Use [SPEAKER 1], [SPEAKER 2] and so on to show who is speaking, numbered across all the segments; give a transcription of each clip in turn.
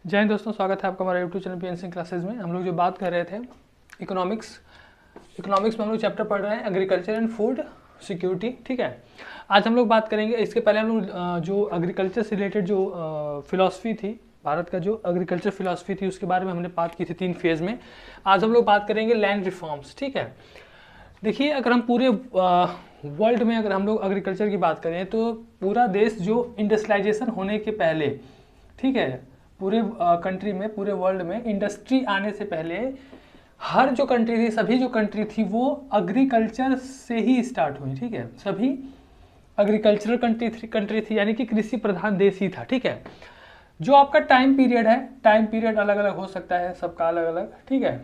[SPEAKER 1] जय हिंद दोस्तों, स्वागत है आपका हमारे YouTube channel PN Singh classes में। हम लोग जो बात कर रहे थे इकोनॉमिक्स में हम लोग चैप्टर पढ़ रहे हैं एग्रीकल्चर एंड फूड सिक्योरिटी। ठीक है, आज हम लोग बात करेंगे। इसके पहले हम लोग जो एग्रीकल्चर से रिलेटेड जो फिलॉसफी थी, भारत का जो एग्रीकल्चर फिलॉसफी थी, उसके बारे में हमने बात की थी 3 फेज़ में। आज हम लोग बात करेंगे लैंड रिफॉर्म्स। ठीक है, देखिए, अगर हम पूरे वर्ल्ड में अगर हम लोग एग्रीकल्चर की बात करें तो पूरा देश जो इंडस्ट्रियलाइजेशन होने के पहले, ठीक है, पूरे कंट्री में, पूरे वर्ल्ड में इंडस्ट्री आने से पहले हर जो कंट्री थी, सभी जो कंट्री थी वो एग्रीकल्चर से ही स्टार्ट हुई। ठीक है, सभी एग्रीकल्चरल कंट्री थी, यानी कि कृषि प्रधान देश ही था। ठीक है, जो आपका टाइम पीरियड है, टाइम पीरियड अलग अलग हो सकता है, सबका अलग अलग। ठीक है,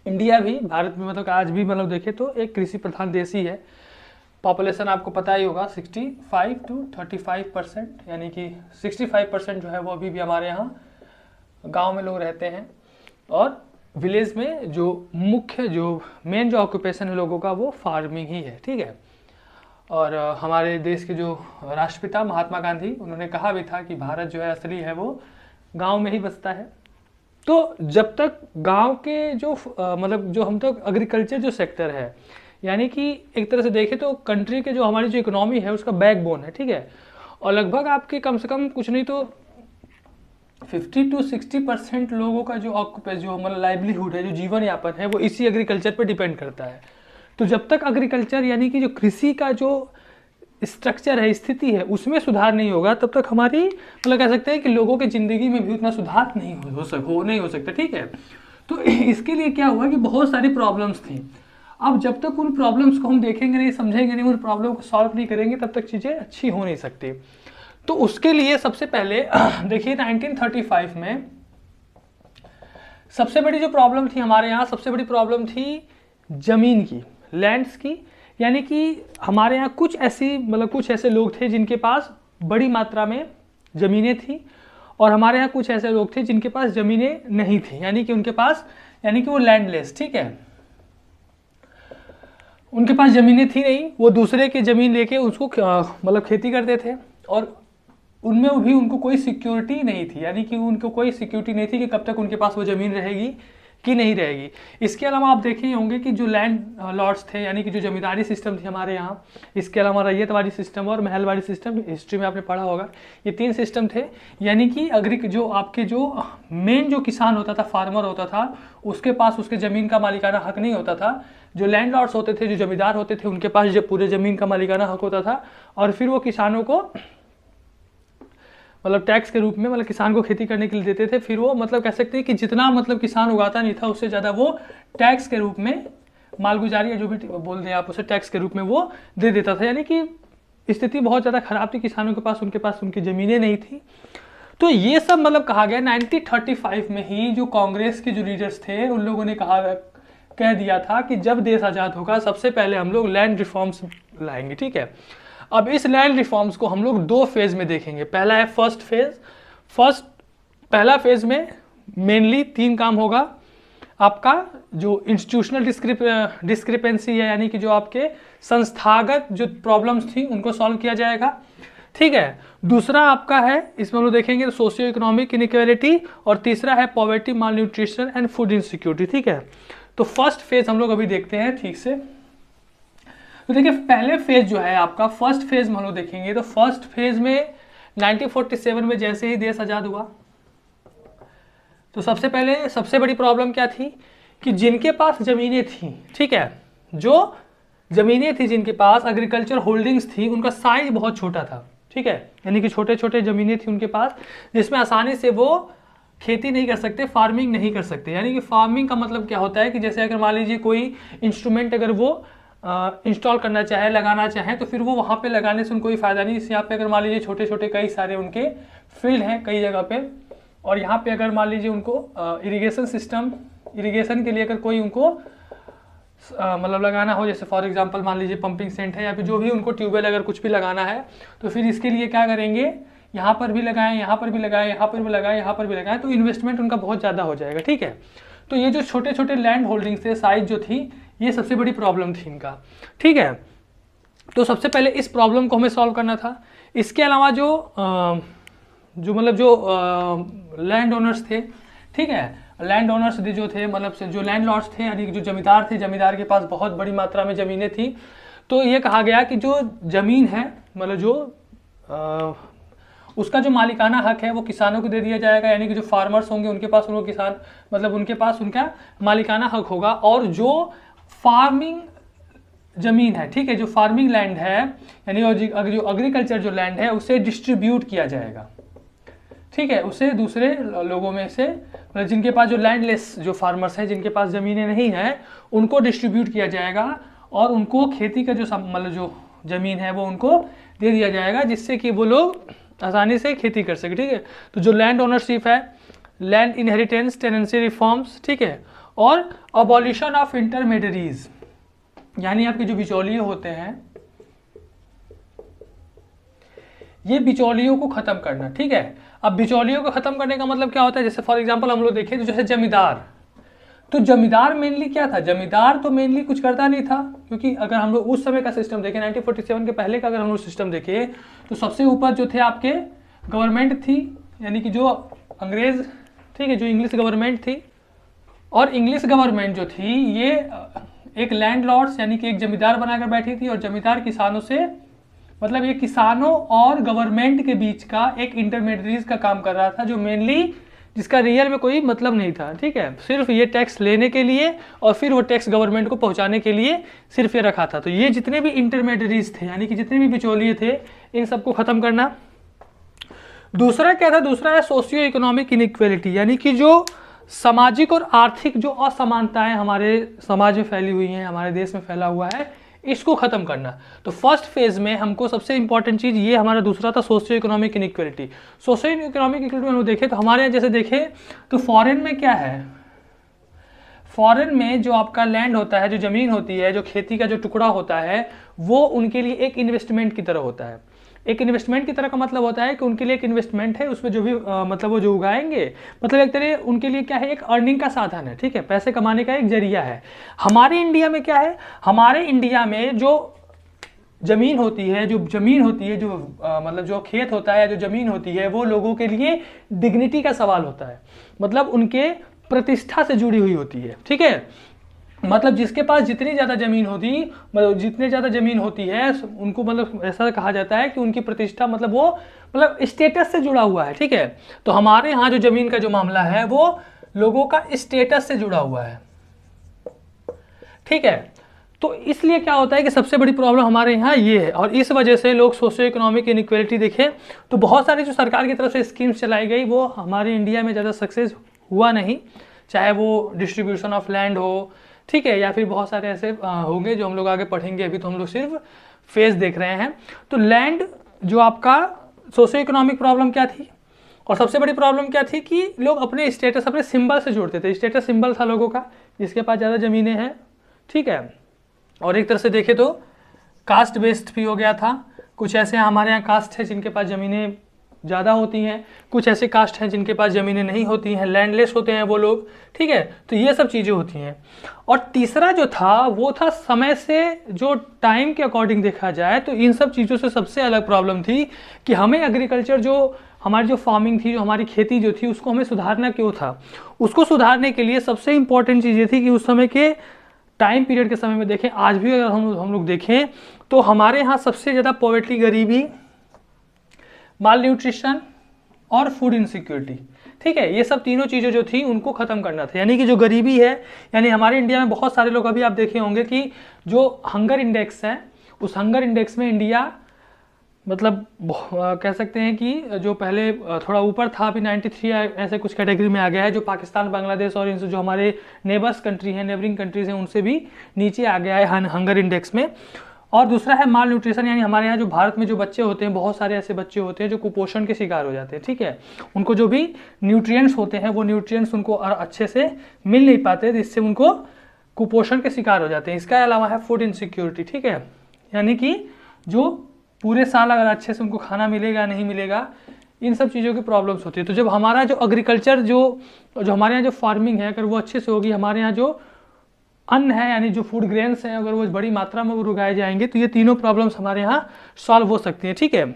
[SPEAKER 1] इंडिया भी, भारत में मतलब आज भी मतलब देखें तो एक कृषि प्रधान देश ही है। पॉपुलेशन आपको पता ही होगा 65 to 35%, यानी कि 65% जो है वो अभी भी हमारे यहाँ गांव में लोग रहते हैं, और विलेज में जो मुख्य जो मेन जो ऑक्यूपेशन है लोगों का वो फार्मिंग ही है। ठीक है, और हमारे देश के जो राष्ट्रपिता महात्मा गांधी, उन्होंने कहा भी था कि भारत जो है असली है वो गाँव में ही बसता है। तो जब तक गांव के जो मतलब जो हम तक एग्रीकल्चर जो सेक्टर है, यानी कि एक तरह से देखें तो कंट्री के जो हमारी जो इकोनॉमी है उसका बैकबोन है। ठीक है, और लगभग आपके कम से कम कुछ नहीं तो 50 to 60% लोगों का जो जो मतलब लाइवलीहुड है, जो जीवन यापन है, वो इसी एग्रीकल्चर पर डिपेंड करता है। तो जब तक एग्रीकल्चर यानी कि जो कृषि का जो स्ट्रक्चर है, स्थिति है, उसमें सुधार नहीं होगा, तब तक हमारी मतलब कह सकते हैं कि लोगों की ज़िंदगी में भी उतना सुधार नहीं हो सकता। ठीक है, तो इसके लिए क्या हुआ कि बहुत सारी प्रॉब्लम्स थी। अब जब तक उन प्रॉब्लम्स को हम देखेंगे नहीं, समझेंगे नहीं, उन प्रॉब्लम को सॉल्व नहीं करेंगे, तब तक चीज़ें अच्छी हो नहीं सकती। तो उसके लिए सबसे पहले देखिए 1935 में सबसे बड़ी जो प्रॉब्लम थी हमारे यहाँ, सबसे बड़ी प्रॉब्लम थी ज़मीन की, लैंड्स की। यानी कि हमारे यहाँ कुछ ऐसे लोग थे जिनके पास बड़ी मात्रा में ज़मीनें थी, और हमारे यहाँ कुछ ऐसे लोग थे जिनके पास ज़मीनें नहीं थी, यानी कि वो लैंडलेस। ठीक है, उनके पास ज़मीनें थी नहीं, वो दूसरे की ज़मीन लेके उसको मतलब खेती करते थे, और उनमें भी उनको कोई सिक्योरिटी नहीं थी, यानी कि उनको कोई सिक्योरिटी नहीं थी कि कब तक उनके पास वो ज़मीन रहेगी कि नहीं रहेगी। इसके अलावा आप देखे होंगे कि जो लैंड लॉर्ड्स थे, यानी कि जो जमींदारी सिस्टम थी हमारे यहाँ, इसके अलावा रैयतवाड़ी सिस्टम और महलवाड़ी सिस्टम, हिस्ट्री में आपने पढ़ा होगा, ये 3 सिस्टम थे। यानी कि जो आपके जो मेन जो किसान होता था, फार्मर होता था, उसके पास उसके ज़मीन का मालिकाना हक नहीं होता था। जो लैंड लॉर्ड्स होते थे, जो जमींदार होते थे, उनके पास जो पूरे ज़मीन का मालिकाना हक होता था, और फिर वो किसानों को मतलब टैक्स के रूप में, मतलब किसान को खेती करने के लिए देते थे। फिर वो मतलब कह सकते हैं कि जितना मतलब किसान उगाता नहीं था, उससे ज़्यादा वो टैक्स के रूप में, मालगुजारी या जो भी बोल दें आप, उसे टैक्स के रूप में वो दे देता था। यानी कि स्थिति बहुत ज़्यादा खराब थी किसानों के पास, उनके पास उनकी ज़मीनें नहीं थी। तो ये सब मतलब कहा गया 1935 में ही, जो कांग्रेस के जो लीडर्स थे उन लोगों ने कह दिया था कि जब देश आज़ाद होगा सबसे पहले हम लोग लैंड रिफॉर्म्स लाएंगे। ठीक है, अब इस लैंड रिफॉर्म्स को हम लोग 2 फेज़ में देखेंगे। पहला है फर्स्ट फेज़। पहला फेज़ में मेनली 3 काम होगा। आपका जो इंस्टीट्यूशनल डिस्क्रिपेंसी है, यानी कि जो आपके संस्थागत जो प्रॉब्लम्स थी उनको सॉल्व किया जाएगा। ठीक है, दूसरा आपका है, इसमें हम लोग देखेंगे सोशियो इकोनॉमिक इनइक्वालिटी, और तीसरा है poverty, mall nutrition and food insecurity. ठीक है, तो फर्स्ट फेज़ हम लोग अभी देखते हैं ठीक से। तो देखिए, पहले फेज जो है आपका, फर्स्ट फेज में हम लोग देखेंगे तो फर्स्ट फेज में 1947 में जैसे ही देश आज़ाद हुआ, तो सबसे पहले सबसे बड़ी प्रॉब्लम क्या थी कि जिनके पास ज़मीनें थी, ठीक है, जो ज़मीनें थी जिनके पास एग्रीकल्चर होल्डिंग्स थी, उनका साइज बहुत छोटा था। ठीक है, यानी कि छोटे छोटे ज़मीनें थी उनके पास, जिसमें आसानी से वो खेती नहीं कर सकते, फार्मिंग नहीं कर सकते। यानी कि फार्मिंग का मतलब क्या होता है कि जैसे अगर मान लीजिए कोई इंस्ट्रूमेंट अगर वो इंस्टॉल करना चाहे, लगाना चाहे, तो फिर वो वहाँ पे लगाने से उनको कोई फ़ायदा नहीं। जैसे यहाँ पे अगर मान लीजिए छोटे छोटे कई सारे उनके फील्ड हैं कई जगह पे, और यहाँ पे अगर मान लीजिए उनको इरिगेशन के लिए अगर कोई उनको मतलब लगाना हो, जैसे फॉर एग्जांपल मान लीजिए पंपिंग सेट है, या फिर जो भी उनको ट्यूबवेल अगर कुछ भी लगाना है, तो फिर इसके लिए क्या करेंगे, यहाँ पर भी लगाएं, यहाँ पर भी लगाएं, यहाँ पर भी लगाएं, यहाँ पर भी लगाएं, तो इन्वेस्टमेंट उनका बहुत ज़्यादा हो जाएगा। ठीक है, तो ये जो छोटे छोटे लैंड होल्डिंग्स थे, साइज जो थी, ये सबसे बड़ी प्रॉब्लम थी इनका। ठीक है, तो सबसे पहले इस प्रॉब्लम को हमें सॉल्व करना था। इसके अलावा जो लैंड ओनर्स थे, ठीक है। लैंड ओनर्स जो थे मतलब जो लैंड लॉर्ड्स थे, यानी कि जो जमींदार थे, जमींदार के पास बहुत बड़ी मात्रा में ज़मीनें थी। तो ये कहा गया कि जो ज़मीन है मतलब जो उसका जो मालिकाना हक है वो किसानों को दे दिया जाएगा, यानी कि जो फार्मर्स होंगे उनके पास उनको किसान मतलब उनके पास उनका मालिकाना हक होगा। और जो फार्मिंग ज़मीन है, ठीक है, जो फार्मिंग लैंड है यानी जो एग्रीकल्चर जो लैंड है उसे डिस्ट्रीब्यूट किया जाएगा, ठीक है, उसे दूसरे लोगों में से मतलब जिनके पास जो लैंडलेस जो फार्मर्स हैं, जिनके पास ज़मीनें नहीं हैं, उनको डिस्ट्रीब्यूट किया जाएगा और उनको खेती का जो मतलब जो ज़मीन है वो उनको दे दिया जाएगा, जिससे कि वो लोग आसानी से खेती कर सके, ठीक है। तो जो लैंड ओनरशिप है, लैंड इनहेरिटेंस, टेनेंसी रिफॉर्म्स, ठीक है, और अबॉलिशन ऑफ इंटरमीडियरीज, यानी आपके जो बिचौलिए होते हैं, ये बिचौलियों को खत्म करना, ठीक है। अब बिचौलियों को खत्म करने का मतलब क्या होता है, जैसे फॉर एग्जांपल हम लोग देखें तो जैसे जमींदार, तो जमींदार मेनली क्या था, जमींदार तो मेनली कुछ करता नहीं था, क्योंकि अगर हम लोग उस समय का सिस्टम देखें 1947 के पहले का अगर हम लोग सिस्टम देखें तो सबसे ऊपर जो थे आपके गवर्नमेंट थी, यानी कि जो अंग्रेज, ठीक है, जो इंग्लिश गवर्नमेंट थी। और इंग्लिश गवर्नमेंट जो थी ये एक लैंड लॉर्ड्स यानी कि एक जमींदार बनाकर बैठी थी, और जमींदार किसानों से मतलब ये किसानों और गवर्नमेंट के बीच का एक इंटरमीडियरीज का काम कर रहा था, जो मेनली जिसका रियल में कोई मतलब नहीं था, ठीक है, सिर्फ ये टैक्स लेने के लिए और फिर वो टैक्स गवर्नमेंट को पहुंचाने के लिए सिर्फ ये रखा था। तो ये जितने भी इंटरमीडियरीज थे यानी कि जितने भी बिचौलिए थे, इन सबको खत्म करना। दूसरा क्या था, दूसरा है सोशियो इकोनॉमिक इनइक्वालिटी, यानी कि जो सामाजिक और आर्थिक जो असमानताएं हमारे समाज में फैली हुई हैं, हमारे देश में फैला हुआ है, इसको खत्म करना। तो फर्स्ट फेज में हमको सबसे इंपॉर्टेंट चीज ये हमारा दूसरा था socio economic inequality. Socio economic equality में हम देखें तो हमारे यहाँ जैसे देखें तो फॉरेन में क्या है, फॉरेन में जो आपका लैंड होता है, जो जमीन होती है, जो खेती का जो टुकड़ा होता है, वो उनके लिए एक इन्वेस्टमेंट की तरह होता है। एक इन्वेस्टमेंट की तरह का मतलब होता है कि उनके लिए एक इन्वेस्टमेंट है, उसमें जो भी मतलब वो जो उगाएंगे मतलब एक तरह उनके लिए क्या है, एक अर्निंग का साधन है, ठीक है, पैसे कमाने का एक जरिया है। हमारे इंडिया में क्या है, हमारे इंडिया में जो जमीन होती है, जो मतलब जो खेत होता है, जो जमीन होती है, वो लोगों के लिए डिग्निटी का सवाल होता है, मतलब उनके प्रतिष्ठा से जुड़ी हुई होती है, ठीक है। मतलब जिसके पास जितनी ज़्यादा ज़मीन होती, मतलब जितने ज़्यादा ज़मीन होती है उनको मतलब ऐसा कहा जाता है कि उनकी प्रतिष्ठा मतलब वो मतलब स्टेटस से जुड़ा हुआ है, ठीक है। तो हमारे यहाँ जो ज़मीन का जो मामला है वो लोगों का स्टेटस से जुड़ा हुआ है, ठीक है। तो इसलिए क्या होता है कि सबसे बड़ी प्रॉब्लम हमारे यहाँ ये है, और इस वजह से लोग सोशियो इकोनॉमिक इनइक्वालिटी देखें तो बहुत सारी जो सरकार की तरफ से स्कीम्स चलाई गई वो हमारे इंडिया में ज़्यादा सक्सेस हुआ नहीं, चाहे वो डिस्ट्रीब्यूशन ऑफ लैंड हो, ठीक है, या फिर बहुत सारे ऐसे होंगे जो हम लोग आगे पढ़ेंगे, अभी तो हम लोग सिर्फ फेज देख रहे हैं। तो लैंड जो आपका सोशियो इकोनॉमिक प्रॉब्लम क्या थी, और सबसे बड़ी प्रॉब्लम क्या थी कि लोग अपने स्टेटस अपने सिंबल से जोड़ते थे। स्टेटस सिंबल था लोगों का, जिसके पास ज़्यादा ज़मीनें हैं, ठीक है। और एक तरह से देखें तो कास्ट बेस्ड भी हो गया था। कुछ ऐसे हमारे यहाँ कास्ट है जिनके पास ज़मीनें ज़्यादा होती हैं, कुछ ऐसे कास्ट हैं जिनके पास ज़मीनें नहीं होती हैं, लैंडलेस होते हैं वो लोग, ठीक है। तो ये सब चीज़ें होती हैं। और तीसरा जो था वो था समय से जो टाइम के अकॉर्डिंग देखा जाए तो इन सब चीज़ों से सबसे अलग प्रॉब्लम थी कि हमें एग्रीकल्चर जो हमारी जो फार्मिंग थी, जो हमारी खेती जो थी, उसको हमें सुधारना क्यों था। उसको सुधारने के लिए सबसे इंपॉर्टेंट चीज़ ये थी कि उस समय के टाइम पीरियड के समय में देखें, आज भी अगर हम लोग देखें तो हमारे यहाँ सबसे ज़्यादा पॉवर्टी, गरीबी, माल न्यूट्रिशन और फूड इनसिक्योरिटी, ठीक है, ये सब तीनों चीज़ें जो थी उनको ख़त्म करना था। यानी कि जो गरीबी है, यानी हमारे इंडिया में बहुत सारे लोग अभी आप देखे होंगे कि जो हंगर इंडेक्स है, उस हंगर इंडेक्स में इंडिया मतलब कह सकते हैं कि जो पहले थोड़ा ऊपर था, अभी 93 ऐसे कुछ कैटेगरी में आ गया है, जो पाकिस्तान, बांग्लादेश और इनसे जो हमारे नेबर्स कंट्री हैं, नेबरिंग कंट्रीज़ हैं, उनसे भी नीचे आ गया है हंगर इंडेक्स में। और दूसरा है माल न्यूट्रिशन, यानी हमारे यहाँ जो भारत में जो बच्चे होते हैं, बहुत सारे ऐसे बच्चे होते हैं जो कुपोषण के शिकार हो जाते हैं, ठीक है। उनको जो भी न्यूट्रिएंट्स होते हैं वो न्यूट्रिएंट्स उनको अच्छे से मिल नहीं पाते, जिससे उनको कुपोषण के शिकार हो जाते हैं। इसका अलावा है फूड इनसिक्योरिटी, ठीक है, यानी कि जो पूरे साल अगर अच्छे से उनको खाना मिलेगा नहीं मिलेगा, इन सब चीज़ों की प्रॉब्लम्स होती है। तो जब हमारा जो एग्रीकल्चर जो हमारे यहाँ जो फार्मिंग है अगर वो अच्छे से होगी, हमारे यहाँ जो अन्न है यानी जो फूड ग्रेन्स हैं अगर वो बड़ी मात्रा में उगाए जाएंगे तो ये तीनों प्रॉब्लम्स हमारे यहाँ सॉल्व हो सकती हैं, ठीक है।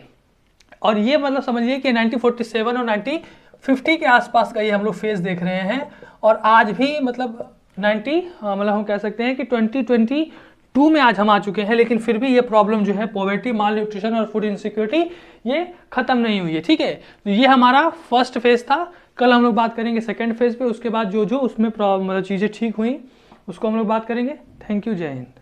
[SPEAKER 1] और ये मतलब समझिए कि 1947 और 50 के आसपास का ये हम लोग फेज देख रहे हैं। और आज भी मतलब 90 मतलब हम कह सकते हैं कि 2022 में आज हम आ चुके हैं, लेकिन फिर भी ये प्रॉब्लम जो है पॉवर्टी, माल न्यूट्रिशन और फूड इनसिक्योरिटी ये खत्म नहीं हुई है। ठीक है, तो ये हमारा फर्स्ट फेज था। कल हम लोग बात करेंगे सेकेंड फेज पे, उसके बाद जो जो उसमें मतलब चीज़ें ठीक हुई उसको हम लोग बात करेंगे। थैंक यू, जय हिंद।